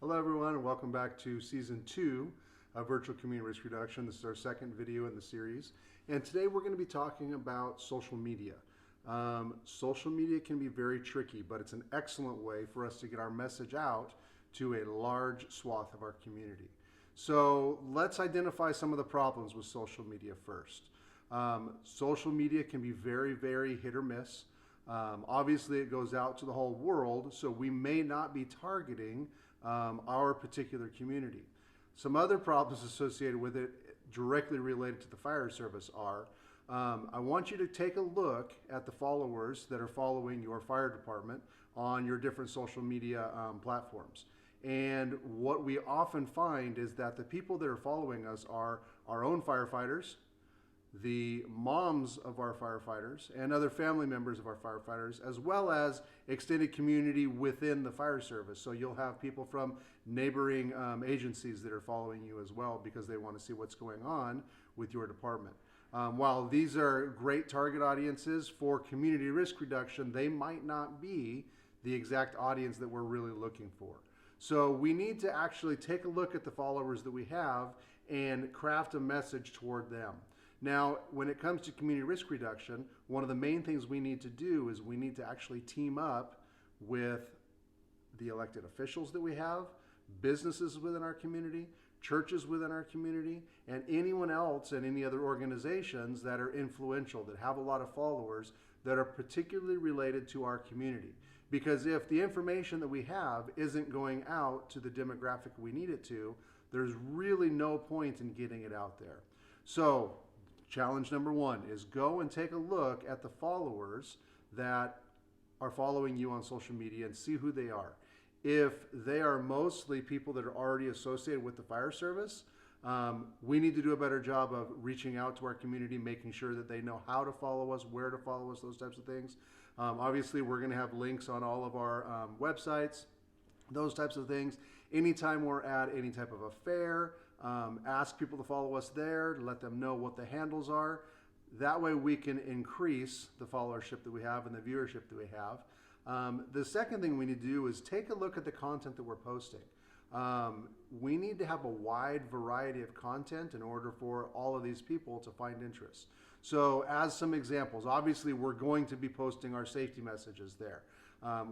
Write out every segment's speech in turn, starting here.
Hello everyone and welcome back to season 2 of Virtual Community Risk Reduction. This is our second video in the series, and today we're going to be talking about social media. Social media can be very tricky, but it's an excellent way for us to get our message out to a large swath of our community. So let's identify some of the problems with social media first. Social media can be very, very hit or miss. Obviously it goes out to the whole world, so we may not be targeting our particular community. Some other problems associated with it directly related to the fire service are, I want you to take a look at the followers that are following your fire department on your different social media platforms. And what we often find is that the people that are following us are our own firefighters, the moms of our firefighters, and other family members of our firefighters, as well as extended community within the fire service. So you'll have people from neighboring agencies that are following you as well because they want to see what's going on with your department. While these are great target audiences for community risk reduction, they might not be the exact audience that we're really looking for. So we need to actually take a look at the followers that we have and craft a message toward them. Now, when it comes to community risk reduction, one of the main things we need to do is we need to actually team up with the elected officials that we have, businesses within our community, churches within our community, and anyone else and any other organizations that are influential, that have a lot of followers, that are particularly related to our community. Because if the information that we have isn't going out to the demographic we need it to, there's really no point in getting it out there. So, challenge number one is go and take a look at the followers that are following you on social media and see who they are. If they are mostly people that are already associated with the fire service, we need to do a better job of reaching out to our community, making sure that they know how to follow us, where to follow us, those types of things. Obviously, we're going to have links on all of our websites, those types of things. Anytime we're at any type of a fair, ask people to follow us there, let them know what the handles are. That way we can increase the followership that we have and the viewership that we have. The second thing we need to do is take a look at the content that we're posting. We need to have a wide variety of content in order for all of these people to find interest. So as some examples, obviously we're going to be posting our safety messages there.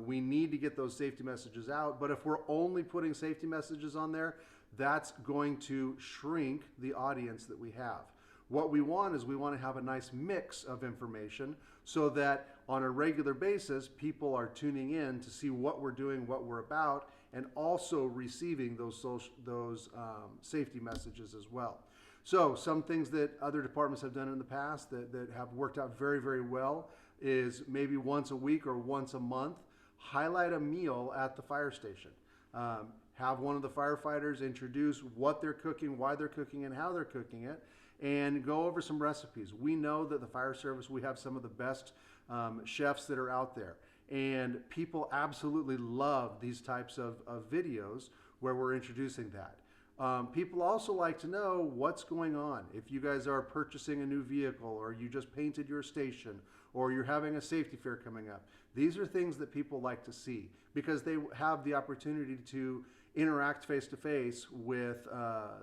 We need to get those safety messages out, but if we're only putting safety messages on there, that's going to shrink the audience that we have. What we want is we want to have a nice mix of information so that on a regular basis, people are tuning in to see what we're doing, what we're about, and also receiving those safety messages as well. So some things that other departments have done in the past that have worked out very, very well is maybe once a week or once a month, highlight a meal at the fire station. Have one of the firefighters introduce what they're cooking, why they're cooking, and how they're cooking it, and go over some recipes. We know that the fire service, we have some of the best chefs that are out there, and people absolutely love these types of videos where we're introducing that. People also like to know what's going on. If you guys are purchasing a new vehicle, or you just painted your station, or you're having a safety fair coming up, these are things that people like to see because they have the opportunity to interact face-to-face with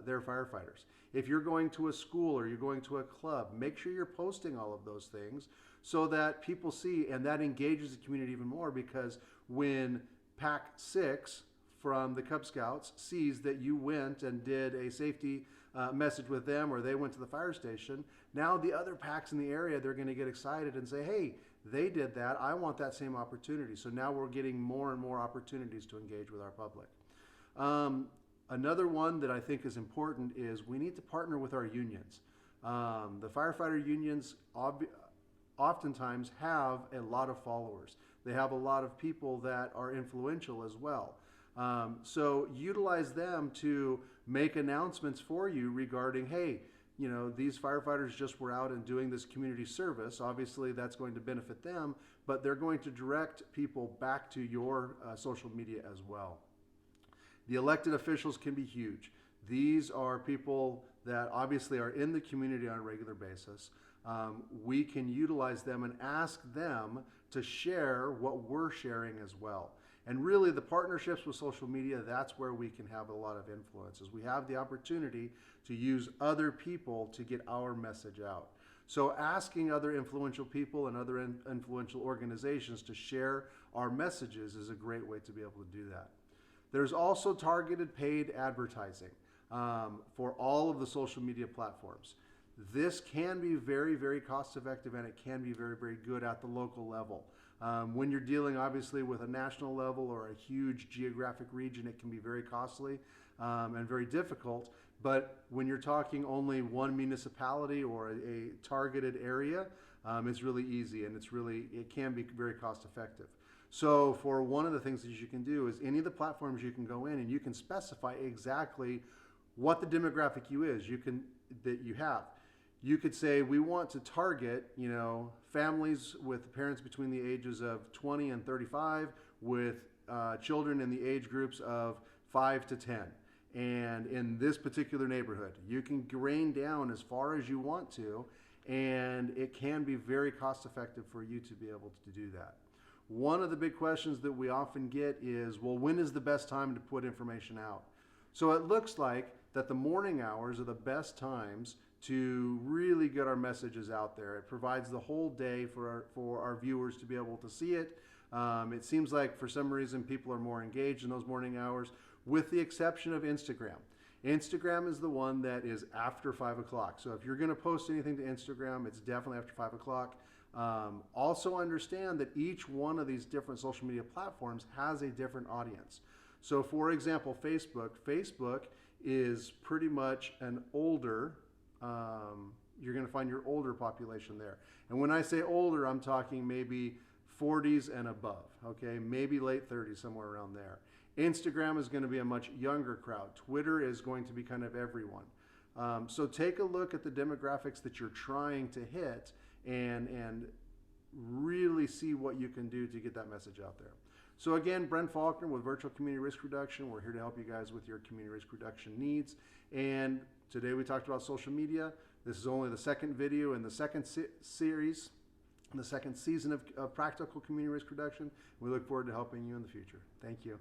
their firefighters. If you're going to a school or you're going to a club, make sure you're posting all of those things so that people see, and that engages the community even more, because when Pack 6 from the Cub Scouts sees that you went and did a safety message with them, or they went to the fire station, now the other packs in the area, they're going to get excited and say, hey, they did that, I want that same opportunity. So now we're getting more and more opportunities to engage with our public. Another one that I think is important is we need to partner with our unions. The firefighter unions oftentimes have a lot of followers. They have a lot of people that are influential as well. So utilize them to make announcements for you regarding, hey, you know, these firefighters just were out and doing this community service. Obviously, that's going to benefit them, but they're going to direct people back to your social media as well. The elected officials can be huge. These are people that obviously are in the community on a regular basis. We can utilize them and ask them to share what we're sharing as well. And really the partnerships with social media, that's where we can have a lot of influences. We have the opportunity to use other people to get our message out. So asking other influential people and other influential organizations to share our messages is a great way to be able to do that. There's also targeted paid advertising for all of the social media platforms. This can be very, very cost effective, and it can be very, very good at the local level. When you're dealing obviously with a national level or a huge geographic region, it can be very costly and very difficult. But when you're talking only one municipality or a targeted area, it's really easy, and it can be very cost effective. So for one of the things that you can do is any of the platforms you can go in and you can specify exactly what the demographic that you have. You could say we want to target, families with parents between the ages of 20 and 35 with children in the age groups of 5 to 10. And in this particular neighborhood, you can grain down as far as you want to, and it can be very cost effective for you to be able to do that. One of the big questions that we often get is, well, when is the best time to put information out? So it looks like that the morning hours are the best times to really get our messages out there. It provides the whole day for our viewers to be able to see it. It seems like for some reason people are more engaged in those morning hours, with the exception of Instagram. Instagram is the one that is after 5 o'clock. So if you're going to post anything to Instagram, it's definitely after 5 o'clock. Also understand that each one of these different social media platforms has a different audience. So for example, Facebook is pretty much an older, you're going to find your older population there. And when I say older, I'm talking maybe 40s and above, okay? Maybe late 30s, somewhere around there. Instagram is going to be a much younger crowd. Twitter is going to be kind of everyone. So take a look at the demographics that you're trying to hit and really see what you can do to get that message out there. So again, Brent Faulkner with Virtual Community Risk Reduction. We're here to help you guys with your community risk reduction needs. And today we talked about social media. This is only the second video in the second series, the second season of Practical Community Risk Reduction. We look forward to helping you in the future. Thank you.